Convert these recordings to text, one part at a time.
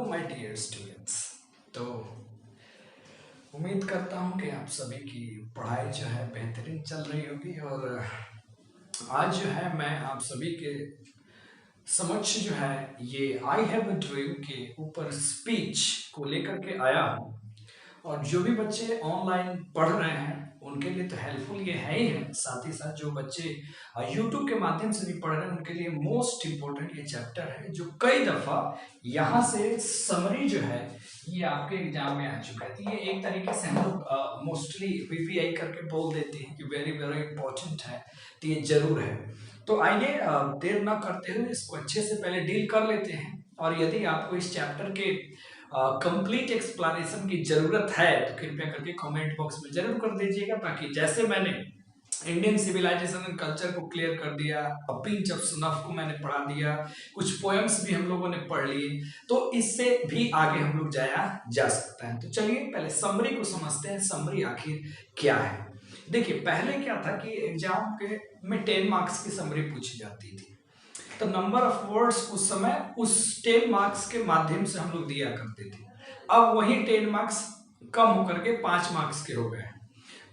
My dear students. तो उम्मीद करता हूँ कि आप सभी की पढ़ाई जो है बेहतरीन चल रही होगी। और आज जो है मैं आप सभी के समक्ष जो है ये आई हैव अ ड्रीम के ऊपर स्पीच को लेकर के आया हूँ। और जो भी बच्चे ऑनलाइन पढ़ रहे हैं उनके लिए तो हेल्पफुल ये है ही है, साथ ही साथ जो बच्चे यूट्यूब के माध्यम से भी पढ़ रहे हैं उनके लिए मोस्ट इम्पोर्टेंट ये चैप्टर है, जो कई दफ़ा यहाँ से समरी जो है ये आपके एग्जाम में आ चुका है। तो ये एक तरीके से हम लोग मोस्टली वीपीआई करके बोल देते हैं कि वेरी वेरी इंपॉर्टेंट है, तो ये जरूर है। तो आइए देर ना करते हुए इसको अच्छे से पहले डील कर लेते हैं। और यदि आपको इस चैप्टर के कंप्लीट एक्सप्लेनेशन की जरूरत है तो कृपया करके कमेंट बॉक्स में जरूर कर दीजिएगा, ताकि जैसे मैंने इंडियन सिविलाइजेशन एंड कल्चर को क्लियर कर दिया, अ पिंच ऑफ सनफ को मैंने पढ़ा दिया, कुछ पोएम्स भी हम लोगों ने पढ़ लिए, तो इससे भी आगे हम लोग जाया जा सकता है। तो चलिए पहले समरी को समझते हैं, समरी आखिर क्या है। देखिए पहले क्या था कि एग्जाम के में 10 मार्क्स की समरी पूछी जाती थी, तो नंबर ऑफ वर्ड्स उस समय उस 10 मार्क्स के माध्यम से हम लोग दिया करते थे। अब वही 10 मार्क्स कम होकर के 5 मार्क्स के हो गए।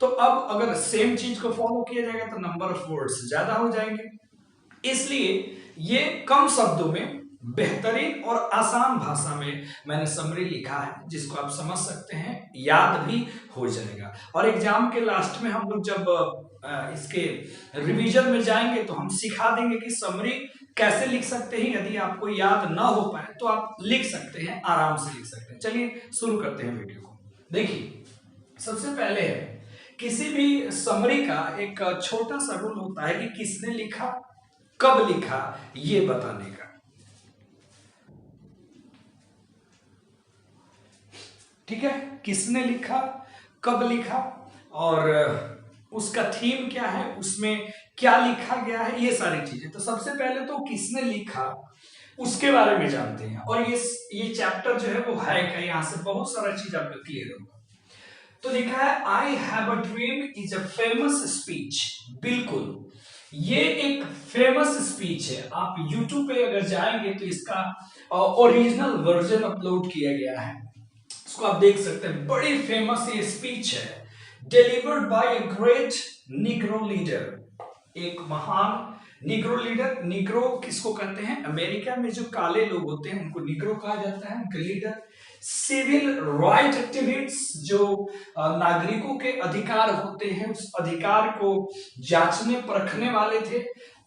तो अब अगर सेम चीज को फॉलो किया जाएगा तो नंबर ऑफ वर्ड्स ज्यादा हो जाएंगे, इसलिए ये कम शब्दों में बेहतरीन और आसान भाषा में मैंने समरी लिखा है, जिसको आप समझ सकते हैं, याद भी हो जाएगा। और एग्जाम के लास्ट में हम लोग जब इसके रिवीजन में जाएंगे तो हम सिखा देंगे कि समरी कैसे लिख सकते हैं। यदि आपको याद ना हो पाए तो आप लिख सकते हैं, आराम से लिख सकते हैं। चलिए शुरू करते हैं वीडियो को। देखिए सबसे पहले है किसी भी समरी का एक छोटा सा रूल होता है कि किसने लिखा, कब लिखा, ये बताने का। ठीक है, किसने लिखा, कब लिखा, और उसका थीम क्या है, उसमें क्या लिखा गया है, ये सारी चीजें। तो सबसे पहले तो किसने लिखा उसके बारे में जानते हैं। और ये चैप्टर जो है वो है क्या, यहां से बहुत सारा चीज आपका क्लियर होगा। तो लिखा है I have a dream is a famous speech. बिल्कुल ये एक फेमस स्पीच है। आप YouTube पे अगर जाएंगे तो इसका ओरिजिनल वर्जन अपलोड किया गया है, इसको आप देख सकते हैं। बड़ी फेमस ये स्पीच है, delivered by a great Negro leader, एक महान निग्रो लीडर। निग्रो किसको कहते हैं, अमेरिका में जो काले लोग होते हैं उनको निग्रो कहा जाता है, उनके लीडर। सिविल राइट एक्टिविस्ट, जो नागरिकों के अधिकार होते हैं उस अधिकार को जांचने परखने वाले थे।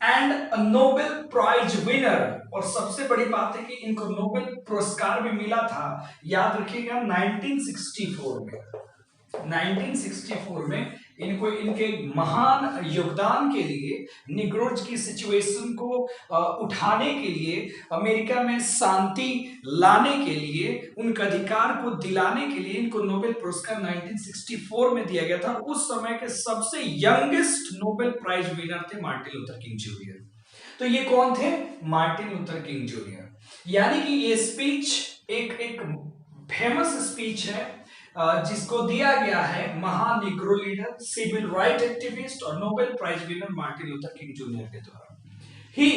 एंड नोबेल प्राइज विनर, और सबसे बड़ी बात है कि इनको नोबेल पुरस्कार भी मिला था, याद रखिएगा 1964 में। 1964 में इनको इनके महान योगदान के लिए, निग्रोज की सिचुएशन को उठाने के लिए, अमेरिका में शांति लाने के लिए, उनके अधिकार को दिलाने के लिए इनको नोबेल पुरस्कार 1964 में दिया गया था। उस समय के सबसे यंगेस्ट नोबेल प्राइज विनर थे मार्टिन लूथर किंग जूनियर। तो ये कौन थे, मार्टिन लूथर किंग जूनियर। यानी कि ये स्पीच एक फेमस स्पीच है जिसको दिया गया है महान Negro leader, civil right activist और Nobel prize winner Martin Luther King junior के द्वारा। ही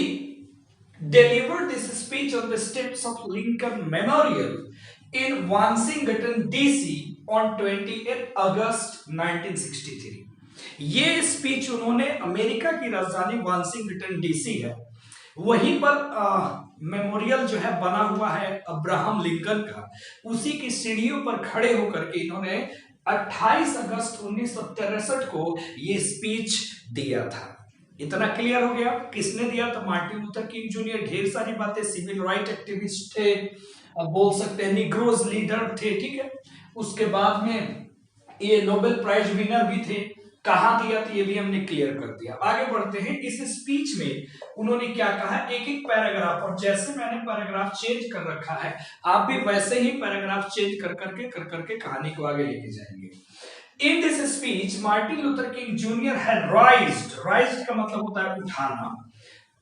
delivered this speech on the steps of Lincoln Memorial in Washington DC on 28 अगस्त 1963। ये स्पीच उन्होंने, अमेरिका की राजधानी वाशिंगटन डीसी है, वहीं पर मेमोरियल जो है बना हुआ है अब्राहम लिंकन का, उसी की सीढ़ियों पर खड़े होकर के इन्होंने 28 अगस्त 1963 को ये स्पीच दिया था। इतना क्लियर हो गया किसने दिया, तो मार्टिन लूथर किंग जूनियर। ढेर सारी बातें, सिविल राइट एक्टिविस्ट थे, बोल सकते हैं निग्रोज लीडर थे, ठीक है। उसके बाद में ये नोबेल प्राइज विनर भी थे। कहां दिया था ये भी हमने क्लियर कर दिया। आगे बढ़ते हैं। इस स्पीच में उन्होंने क्या कहा, एक एक पैराग्राफ, और जैसे मैंने पैराग्राफ चेंज कर रखा है आप भी वैसे ही पैराग्राफ चेंज कर करके कहानी को आगे लेके जाएंगे। In this speech, Martin Luther King Jr. had raised का मतलब होता है उठाना,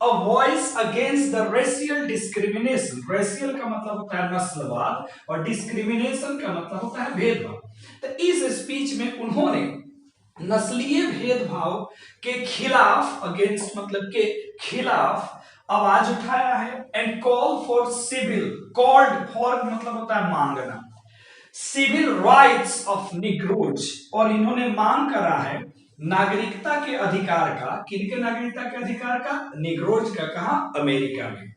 a voice against the racial discrimination। racial का मतलब होता है नस्लवाद और discrimination का मतलब होता है भेदभाव। तो इस स्पीच में उन्होंने नस्लीय भेदभाव के खिलाफ, अगेंस्ट मतलब के खिलाफ, आवाज उठाया है, and call for civil, called for मतलब होता है मांगना, सिविल राइट्स ऑफ निग्रोज, और इन्होंने मांग करा है नागरिकता के अधिकार का। किनके नागरिकता के अधिकार का? निग्रोज का। कहा? अमेरिका में।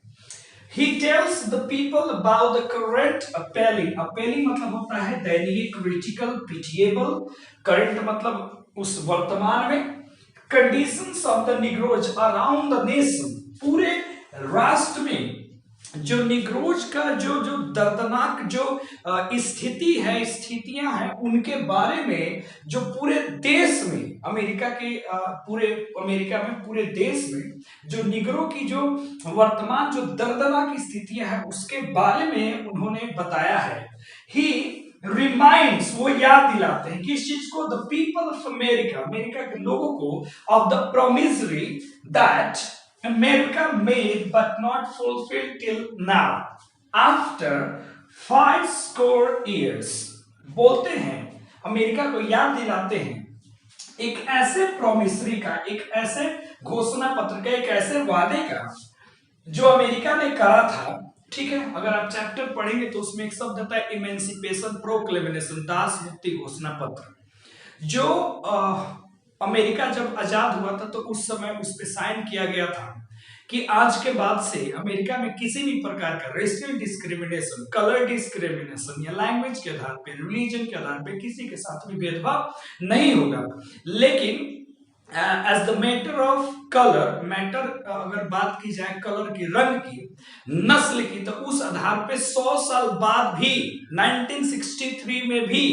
He tells the people about the current appalling, appalling मतलब होता है दयनीय, critical, pitiable, current मतलब उस वर्तमान में, conditions of the Negroes around the nation, पूरे राष्ट्र में जो निग्रोज का जो जो दर्दनाक जो स्थिति है, स्थितियां हैं, उनके बारे में जो पूरे देश में, अमेरिका के पूरे अमेरिका में, पूरे देश में जो निग्रो की जो वर्तमान जो दर्दनाक स्थितियां हैं उसके बारे में उन्होंने बताया है। ही रिमाइंड्स, वो याद दिलाते हैं किस चीज को? The people of America, America के लोगों को, of the promissory that America made but not fulfilled till now after 50 years। बोलते हैं, अमेरिका को याद दिलाते हैं एक ऐसे प्रोमिसरी का, एक ऐसे घोषणा पत्र का, एक ऐसे वादे का जो अमेरिका ने करा था। ठीक है, अगर आप चैप्टर पढ़ेंगे तो उसमें एक शब्द आता है इमेंसिपेशन प्रोक्लेमेशन, दास मुक्ति घोषणा पत्र, जो अमेरिका जब आजाद हुआ था तो उस समय उस पर साइन किया गया था कि आज के बाद से अमेरिका में किसी भी प्रकार का रेशियल डिस्क्रिमिनेशन, कलर डिस्क्रिमिनेशन या लैंग्वेज के आधार पे, रिलीजन के आधार पे किसी के साथ भी भेदभाव नहीं होगा। लेकिन as the matter of colour, matter अगर बात की जाए कलर की, रंग की, नस्ल की, तो उस आधार पे 100 साल बाद भी 1963 में भी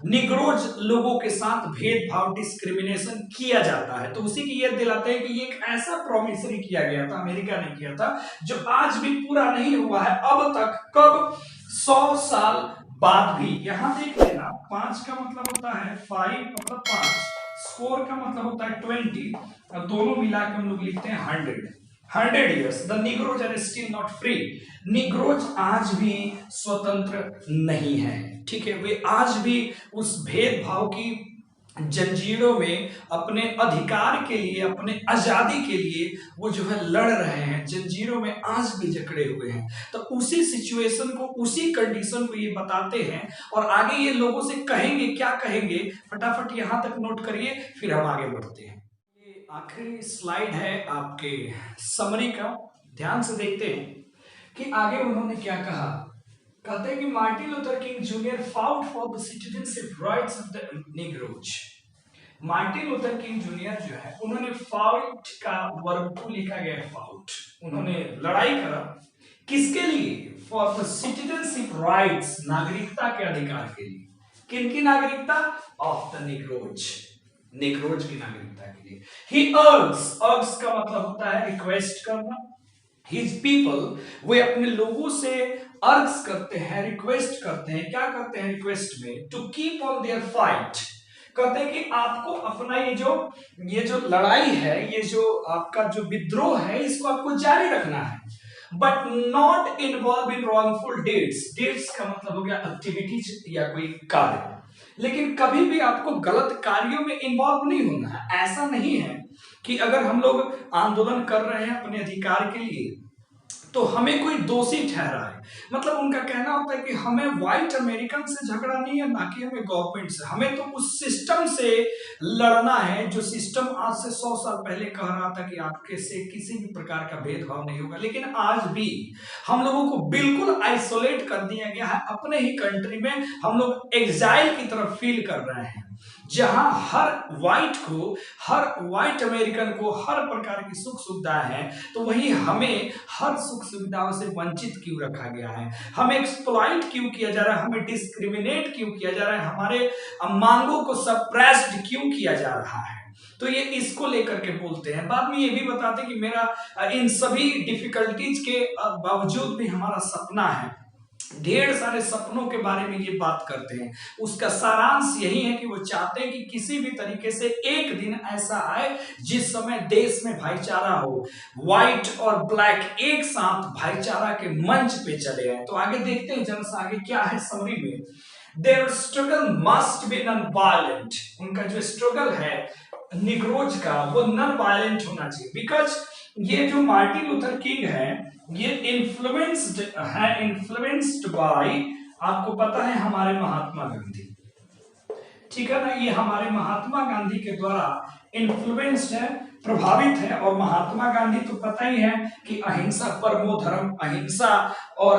निग्रोज लोगों के साथ भेदभाव, डिस्क्रिमिनेशन किया जाता है। तो उसी की याद दिलाते हैं कि ये एक ऐसा प्रोमिसरी किया गया था, अमेरिका ने किया था, जो आज भी पूरा नहीं हुआ है अब तक। कब? 100 साल बाद भी। यहां देख लेना, 5 का मतलब होता है 5 मतलब 5, स्कोर का मतलब होता है 20, और दोनों मिला के हम लोग लिखते हैं 100 years the negroes are still not free. Negroes आज भी स्वतंत्र नहीं है। ठीक है, वे आज भी उस भेदभाव की जंजीरों में अपने अधिकार के लिए, अपने आजादी के लिए वो जो है लड़ रहे हैं, जंजीरों में आज भी जकड़े हुए हैं। तो उसी सिचुएशन को, उसी कंडीशन को ये बताते हैं, और आगे ये लोगों से कहेंगे, क्या कहेंगे, फटाफट यहां तक नोट करिए, फिर हम आगे बढ़ते हैं। ये आखिरी स्लाइड है आपके समरी का, ध्यान से देखते हैं कि आगे उन्होंने क्या कहा। कहते हैं कि Martin Luther King junior fought for the citizenship rights of the Negroes. Martin Luther King junior जो है, उन्होंने फाउट का वर्ब को लिखा गया है फाउट, उन्होंने लड़ाई करा किसके लिए? फॉर द सिटीजनशिप राइट्स, नागरिकता के अधिकार के लिए। किनकी नागरिकता? ऑफ द निग्रोज, निग्रोज की नागरिकता के लिए। ही अर्ग्स, अर्ग्स का मतलब होता है रिक्वेस्ट करना। His people, वे अपने लोगों से अर्ग्स करते हैं, रिक्वेस्ट करते हैं। क्या करते हैं रिक्वेस्ट में? To keep on their fight, कहते हैं कि आपको अपना ये जो लड़ाई है, ये जो आपका जो विद्रोह है, इसको आपको जारी रखना है, but not involve in wrongful deeds. Deeds का मतलब हो गया एक्टिविटीज या कोई कार्य, लेकिन कभी भी आपको गलत कार्यों में इन्वॉल्व नहीं होना है। ऐसा नहीं है कि अगर हम लोग आंदोलन कर रहे हैं अपने अधिकार के लिए तो हमें कोई दोषी ठहरा है। मतलब उनका कहना होता है कि हमें व्हाइट अमेरिकन से झगड़ा नहीं है, ना कि हमें गवर्नमेंट से, हमें तो उस सिस्टम से लड़ना है जो सिस्टम आज से 100 साल पहले कह रहा था कि आपके से किसी भी प्रकार का भेदभाव नहीं होगा। लेकिन आज भी हम लोगों को बिल्कुल आइसोलेट कर दिया गया है अपने ही कंट्री में। हम लोग एग्जाइल की तरफ फील कर रहे हैं, जहां हर व्हाइट अमेरिकन को हर प्रकार की सुख सुविधाएं हैं, तो वहीं हमें हर सुख सुविधाओं से वंचित क्यों रखा गया है? हमें एक्सप्लॉइट क्यों किया जा रहा है? हमें डिस्क्रिमिनेट क्यों किया जा रहा है? हमारे मांगों को सप्रेस्ड क्यों किया जा रहा है? तो ये इसको लेकर के बोलते हैं। बाद में ये भी बताते हैं कि मेरा इन सभी डिफिकल्टीज के बावजूद भी हमारा सपना है, ढेर सारे सपनों के बारे में ये बात करते हैं। उसका सारांश यही है कि वो चाहते हैं कि किसी भी तरीके से एक दिन ऐसा आए जिस समय देश में भाईचारा हो, व्हाइट और ब्लैक एक साथ भाईचारा के मंच पे चले आए। तो आगे देखते हैं जरा सा आगे क्या है समरी में। Their struggle must be non-violent। उनका जो स्ट्रगल है निग्रोज का वो नॉन वायलेंट होना चाहिए, बिकॉज ये जो मार्टिन लूथर किंग है, ये इन्फ्लुएंस्ड बाय, आपको पता है, हमारे महात्मा गांधी, ठीक है ना। ये हमारे महात्मा गांधी के द्वारा इन्फ्लुएंस्ड है, प्रभावित है। और महात्मा गांधी तो पता ही है कि अहिंसा परमो धर्म, अहिंसा और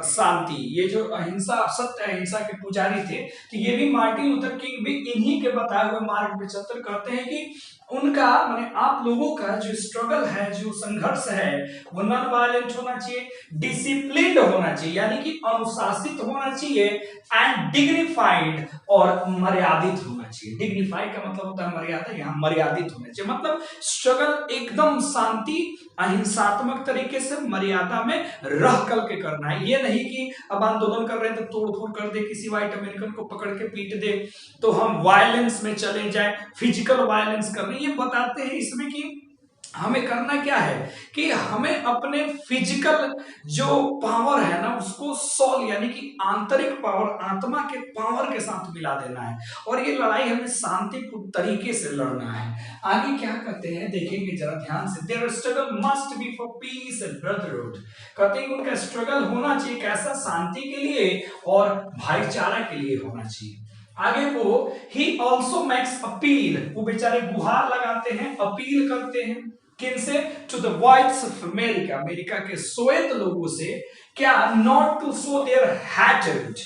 शांति, ये जो अहिंसा, सत्य अहिंसा के पुजारी थे। तो ये भी मार्टिन लूथर किंग भी इन्हीं के बताए हुए मार्ग पे चलकर कहते हैं कि उनका, माने आप लोगों का जो स्ट्रगल है, जो संघर्ष है, वो नॉन वायलेंट होना चाहिए, डिसिप्लिन्ड होना चाहिए, यानी कि अनुशासित होना चाहिए, एंड डिग्निफाइड, और मर्यादित होना चाहिए। डिग्निफाइड का मतलब होता है मर्यादा, यहाँ मर्यादित होना चाहिए, मतलब स्ट्रगल एकदम शांति अहिंसात्मक तरीके से मर्यादा में रह कर के करना है। ये नहीं कि अब आंदोलन कर रहे हैं तो तोड़फोड़ कर दे, किसी व्हाइट अमेरिकन को पकड़ के पीट दे तो हम वायलेंस में चले जाए, फिजिकल वायलेंस करने। ये बताते हैं इसमें कि हमें करना क्या है कि हमें अपने फिजिकल जो पावर है ना, उसको सोल यानी कि आंतरिक पावर, आत्मा के पावर के साथ मिला देना है, और ये लड़ाई हमें शांतिपूर्ण तरीके से लड़ना है। आगे क्या कहते हैं देखेंगे जरा ध्यान से। Their struggle must be for piece and brotherhood, कहते हैं कि उनका स्ट्रगल होना चाहिए कैसा, शांति के लिए और भाईचारा के लिए होना चाहिए। आगे वो ही ऑल्सो मेक्स अपील, वो बेचारे गुहार लगाते हैं, अपील करते हैं किनसे, to the whites of America, America के श्वेत लोगों से, क्या, नॉट टू शो देयर हैटेड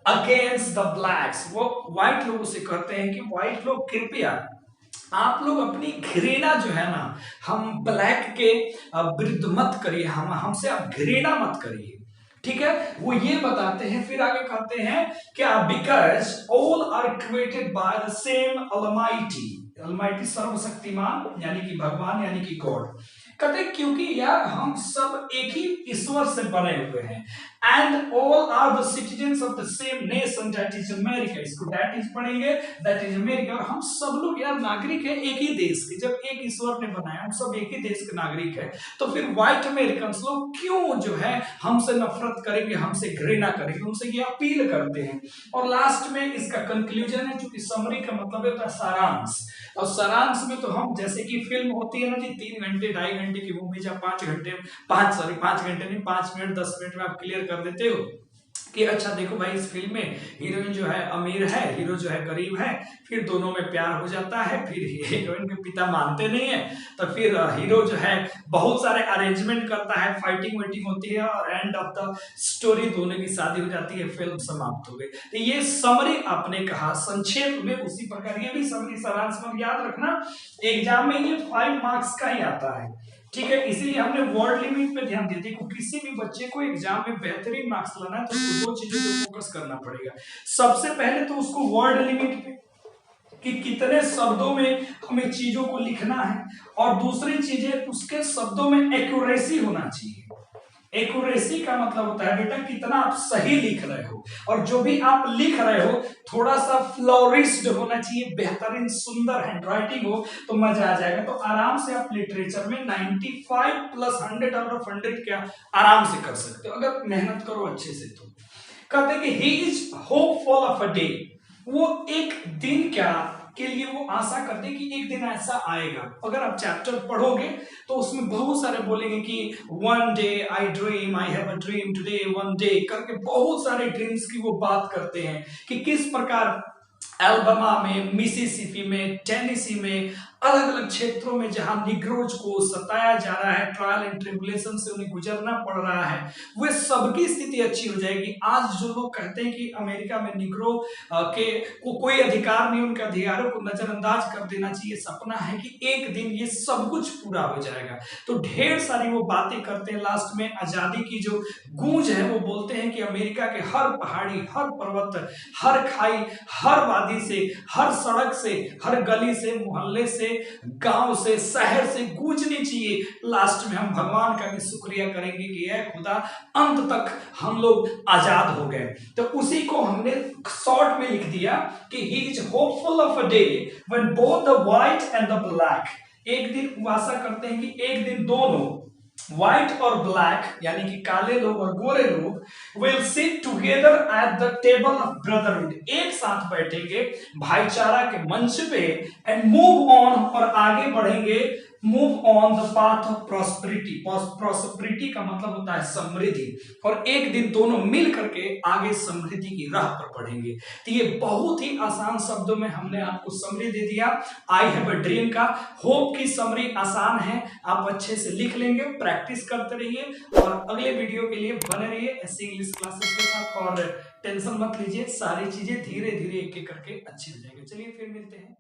अगेंस्ट द ब्लैक्स। वो व्हाइट लोगों से कहते हैं कि व्हाइट लोग कृपया आप लोग अपनी घृणा जो है ना, हम ब्लैक के विरुद्ध मत करिए, हमसे आप घृणा मत करिए, ठीक है। वो ये बताते हैं, फिर आगे कहते हैं क्या, because all are created by the same almighty, almighty सर्वशक्तिमान यानी कि भगवान यानी कि गॉड, कहते क्योंकि यार हम सब एक ही ईश्वर से बने हुए हैं, and all are the citizens of the same nation that is America, इसको दैट इज पढ़ेंगे, दैट इज अमेरिका, और हम सब लोग यार नागरिक है एक ही देश के, जब एक ईश्वर ने बनाया, हम सब एक ही देश के नागरिक है, तो फिर व्हाइट अमेरिकन लोग क्यों जो है हमसे नफरत करेंगे, हमसे घृणा करेंगे, उनसे ये अपील करते हैं। और लास्ट में इसका कंक्लूजन है, चूंकि समरी का मतलब होता है सारांश, और सारांश में तो हम, जैसे कि फिल्म होती है ना जी, 3 घंटे 2.5 घंटे की मूवी या 5 घंटे 5 घंटे नहीं 5 मिनट 10 मिनट में आप क्लियर कर देते हो कि अच्छा देखो भाई, इस फिल्म में हीरोइन जो है अमीर है, हीरो जो है गरीब है, फिर दोनों में प्यार हो जाता है, फिर हीरोइन के पिता मानते नहीं है, तो फिर हीरो जो है बहुत सारे अरेंजमेंट करता है, फाइटिंग वाइटिंग होती है, और एंड ऑफ द स्टोरी दोनों की शादी हो जाती है, फिल्म समाप्त हो गई। तो ये समरी आपने कहा संक्षेप में, उसी प्रकार ये भी समरी सारांश में याद रखना, एग्जाम में ये 5 मार्क्स का ही आता है, ठीक है। इसीलिए हमने वर्ड लिमिट पे ध्यान दिया। देखो किसी भी बच्चे को एग्जाम में बेहतरीन मार्क्स लाना है तो उसको 2 चीजों पे फोकस करना पड़ेगा। सबसे पहले तो उसको वर्ड लिमिट पे कि कितने शब्दों में हमें चीजों को लिखना है, और दूसरी चीजें उसके शब्दों में एक्यूरेसी होना चाहिए। एक्यूरेसी का मतलब होता है बेटा कितना आप सही लिख रहे हो, और जो भी आप लिख रहे हो थोड़ा सा फ्लोरिश्ड होना चाहिए, बेहतरीन सुंदर हैंडराइटिंग हो तो मजा आ जाएगा। तो आराम से आप लिटरेचर में 95 प्लस 100 आउट ऑफ 100 क्या आराम से कर सकते हो अगर मेहनत करो अच्छे से। तो कहते हैं कि he is hopeful of a day, वो एक दिन क्या के लिए वो आशा करते हैं कि एक दिन ऐसा आएगा। अगर आप चैप्टर पढ़ोगे तो उसमें बहुत सारे बोलेंगे कि one day I dream, I have a dream today, one day करके बहुत सारे ड्रीम्स की वो बात करते हैं कि किस प्रकार एल्बामा में, मिसिसिपी में, टेनेसी में, अलग अलग क्षेत्रों में जहां निग्रोज को सताया जा रहा है, ट्रायल एंड ट्रिबुलेशन से उन्हें गुजरना पड़ रहा है, वे सबकी स्थिति अच्छी हो जाएगी। आज जो लोग कहते हैं कि अमेरिका में निग्रो के को कोई अधिकार नहीं, उनके अधिकारों को नजरअंदाज कर देना चाहिए, सपना है कि एक दिन ये सब कुछ पूरा हो जाएगा। तो ढेर सारी वो बातें करते हैं। लास्ट में आजादी की जो गूंज है वो बोलते हैं कि अमेरिका के हर पहाड़ी, हर पर्वत, हर खाई, हर वादी से, हर सड़क से, हर गली से, मोहल्ले से, गांव से, शहर से गूंजनी चाहिए। लास्ट में हम भगवान का भी शुक्रिया करेंगे कि ऐ खुदा अंत तक हम लोग आजाद हो गए। तो उसी को हमने शॉर्ट में लिख दिया कि he is hopeful of a day when both the white and the black, एक दिन आशा करते हैं कि एक दिन दोनों व्हाइट और ब्लैक यानी कि काले लोग और गोरे लोग will sit together at the table of brotherhood, एक साथ बैठेंगे भाईचारा के मंच पे, एंड मूव ऑन, और आगे बढ़ेंगे move on the path of prosperity. Prosperity का मतलब होता है समृद्धि, और एक दिन दोनों मिल करके आगे समृद्धि की राह पर बढ़ेंगे। तो ये बहुत ही आसान शब्दों में हमने आपको समरी दे दिया आई हैव अ ड्रीम का। होप की समरी आसान है, आप अच्छे से लिख लेंगे, प्रैक्टिस करते रहिए और अगले वीडियो के लिए बने रहिए ऐसे इंग्लिश क्लासेस के साथ। और टेंशन मत लीजिए, सारी चीजें धीरे धीरे एक एक करके अच्छी हो जाएंगी। चलिए फिर मिलते हैं।